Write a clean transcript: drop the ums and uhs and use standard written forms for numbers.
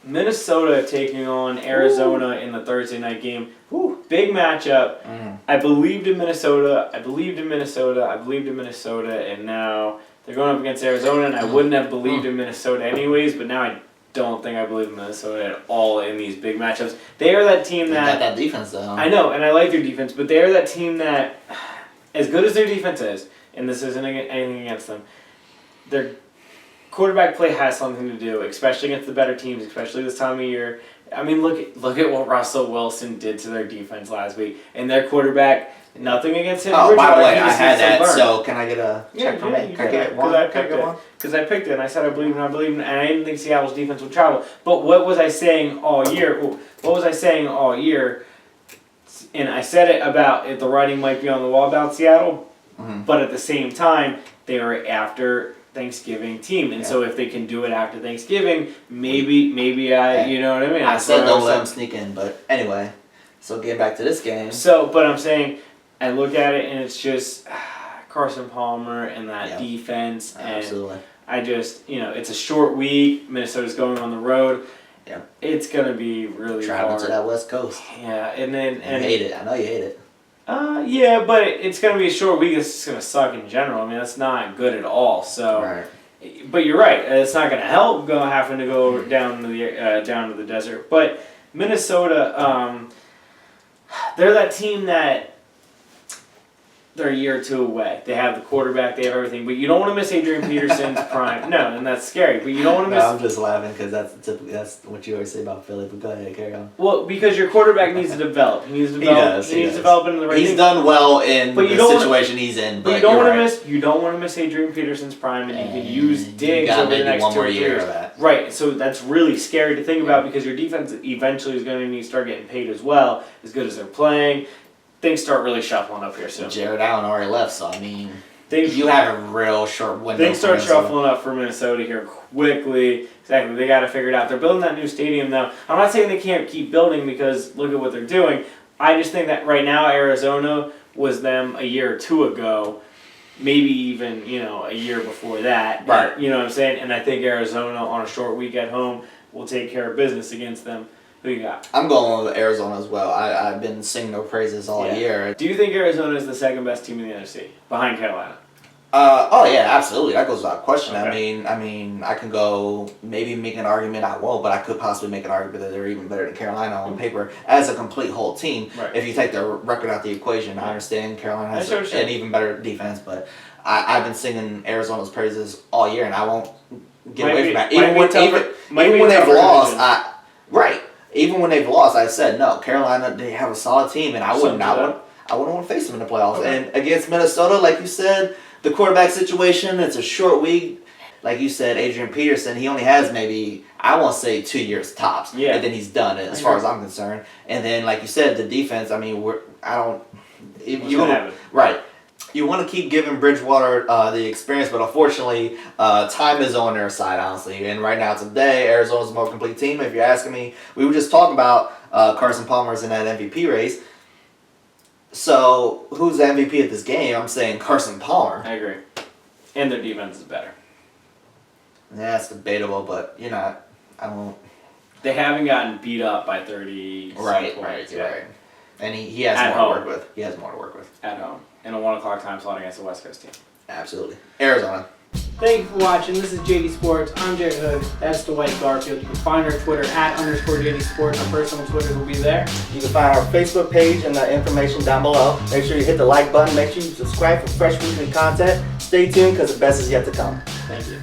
Minnesota taking on Arizona in the Thursday night game. Big matchup. I believed in Minnesota, and now they're going up against Arizona, and I wouldn't have believed in Minnesota anyways, but now I don't think I believe in Minnesota at all in these big matchups. They are that team that... They got that defense, though. I know, and I like their defense, but they are that team that, as good as their defense is, and this isn't anything against them, their quarterback play has something to do, especially against the better teams, especially this time of year. I mean, look at what Russell Wilson did to their defense last week, and their quarterback. Nothing against him. Oh, by the way, I had that. So can I get a check from me? Can I get one? Because I picked it, and I said I believe in it, and I didn't think Seattle's defense would travel. But what was I saying all year? And I said it about if the writing might be on the wall about Seattle, but at the same time, they were after Thanksgiving team, and so if they can do it after Thanksgiving, maybe you know what I mean. I said don't let them sneak in, but anyway. So getting back to this game. So, but I'm saying. I look at it and it's just Carson Palmer and that defense. And absolutely. I just, it's a short week. Minnesota's going on the road. Yeah. It's going to be really traveling hard. to that West Coast. Yeah. And then. You hate it. I know you hate it. Yeah, but it's going to be a short week. It's just going to suck in general. I mean, that's not good at all. So. Right. But you're right. It's not going to help having to go down to the desert. But Minnesota, they're that team that. They're a year or two away. They have the quarterback, they have everything, but you don't want to miss Adrian Peterson's prime. No, and that's scary. But you don't want to miss. I'm just laughing because that's what you always say about Philly. But go ahead, carry on. Well, because your quarterback needs to develop. He needs to develop. He needs to develop into the right. He's done well in the situation he's in. But you don't want to miss. You don't want to miss Adrian Peterson's prime, and you can use Diggs over the next 2 or 3 years. Right. So that's really scary to think about because your defense eventually is going to need to start getting paid as well, as good as they're playing. Things start really shuffling up here soon. Jarrett Allen already left, so I mean, you have a real short window. Things start shuffling up for Minnesota here quickly. Exactly, they got to figure it out. They're building that new stadium now. I'm not saying they can't keep building because look at what they're doing. I just think that right now Arizona was them a year or two ago, maybe even a year before that. Right. You know what I'm saying? And I think Arizona on a short week at home will take care of business against them. Who you got? I'm going with Arizona as well. I've been singing their praises all year. Do you think Arizona is the second best team in the NFC behind Carolina? Oh yeah, absolutely. That goes without question. Okay. I mean, I can go maybe make an argument. I won't, but I could possibly make an argument that they're even better than Carolina on paper as a complete whole team. Right. If you take their record out of the equation, I understand Carolina has an even better defense, but I've been singing Arizona's praises all year, and I won't get away from that. Even when they've lost, Even when they've lost, I said no. Carolina, they have a solid team, and I wouldn't want to face them in the playoffs. Okay. And against Minnesota, like you said, the quarterback situation, it's a short week. Like you said, Adrian Peterson, he only has maybe, I won't say 2 years tops, and then he's done as far as I'm concerned. And then, like you said, the defense. I mean, You want to keep giving Bridgewater the experience, but unfortunately, time is on their side, honestly. And right now, today, Arizona's a more complete team. If you're asking me, we were just talking about Carson Palmer's in that MVP race. So, who's the MVP of this game? I'm saying Carson Palmer. I agree. And their defense is better. Yeah, it's debatable, but I won't. They haven't gotten beat up by 30 points. Right. And he has more to work with. He has more to work with. At home. In a 1 o'clock time slot against the West Coast team. Absolutely. Arizona. Thank you for watching. This is JD Sports. I'm Jared Hood. That's Dwight Garfield. You can find our Twitter @_JD Sports. Our personal Twitter will be there. You can find our Facebook page and the information down below. Make sure you hit the like button. Make sure you subscribe for fresh weekly content. Stay tuned because the best is yet to come. Thank you.